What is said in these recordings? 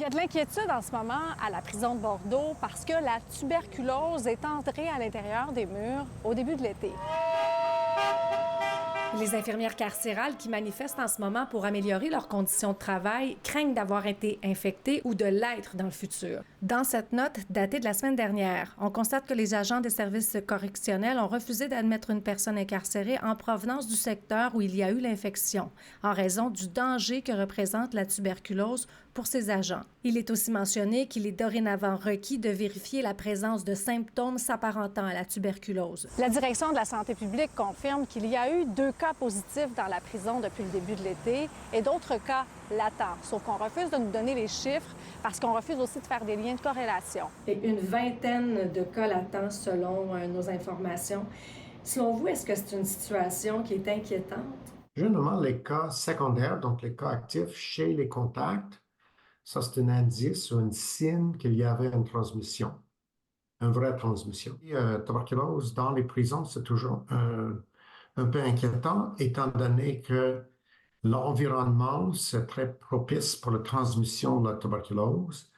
y a de l'inquiétude en ce moment à la prison de Bordeaux parce que la tuberculose est entrée à l'intérieur des murs au début de l'été. Les infirmières carcérales qui manifestent en ce moment pour améliorer leurs conditions de travail craignent d'avoir été infectées ou de l'être dans le futur. Dans cette note datée de la semaine dernière, on constate que les agents des services correctionnels ont refusé d'admettre une personne incarcérée en provenance du secteur où il y a eu l'infection, en raison du danger que représente la tuberculose pour ces agents. Il est aussi mentionné qu'il est dorénavant requis de vérifier la présence de symptômes s'apparentant à la tuberculose. La direction de la santé publique confirme qu'il y a eu 2 cas positifs dans la prison depuis le début de l'été et d'autres cas latents. Sauf qu'on refuse de nous donner les chiffres parce qu'on refuse aussi de faire des liens de corrélation. Et une vingtaine de cas latents selon nos informations. Selon vous, est-ce que c'est une situation qui est inquiétante? Généralement, les cas secondaires, donc les cas actifs chez les contacts, ça c'est un indice ou un signe qu'il y avait une transmission, une vraie transmission. Tuberculose dans les prisons, c'est toujours un peu inquiétant, étant donné que l'environnement, c'est très propice pour la transmission de la tuberculose.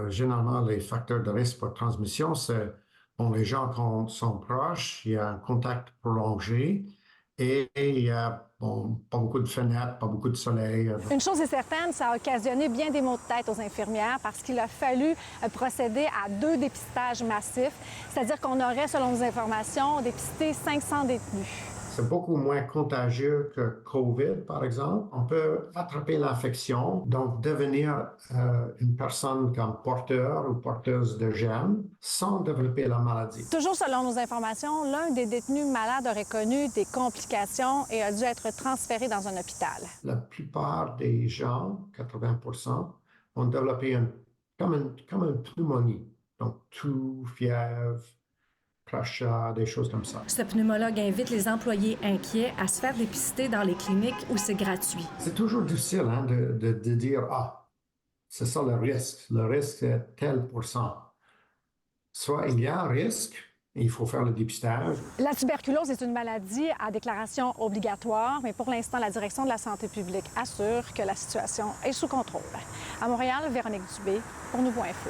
Généralement, les facteurs de risque pour la transmission, c'est les gens qui sont proches, il y a un contact prolongé et il y a pas beaucoup de fenêtres, pas beaucoup de soleil. Une chose est certaine, ça a occasionné bien des maux de tête aux infirmières parce qu'il a fallu procéder à 2 dépistages massifs, c'est-à-dire qu'on aurait, selon nos informations, dépisté 500 détenus. C'est beaucoup moins contagieux que COVID, par exemple. On peut attraper l'infection, donc devenir une personne comme porteur ou porteuse de gènes sans développer la maladie. Toujours selon nos informations, l'un des détenus malades aurait connu des complications et a dû être transféré dans un hôpital. La plupart des gens, 80%, ont développé comme une pneumonie, donc toux, fièvre, crachat, des choses comme ça. Ce pneumologue invite les employés inquiets à se faire dépister dans les cliniques où c'est gratuit. C'est toujours difficile de dire « Ah, c'est ça le risque. Le risque est tel pourcent. » Soit il y a un risque, et il faut faire le dépistage. La tuberculose est une maladie à déclaration obligatoire, mais pour l'instant, la direction de la santé publique assure que la situation est sous contrôle. À Montréal, Véronique Dubé pour Nouveau Info.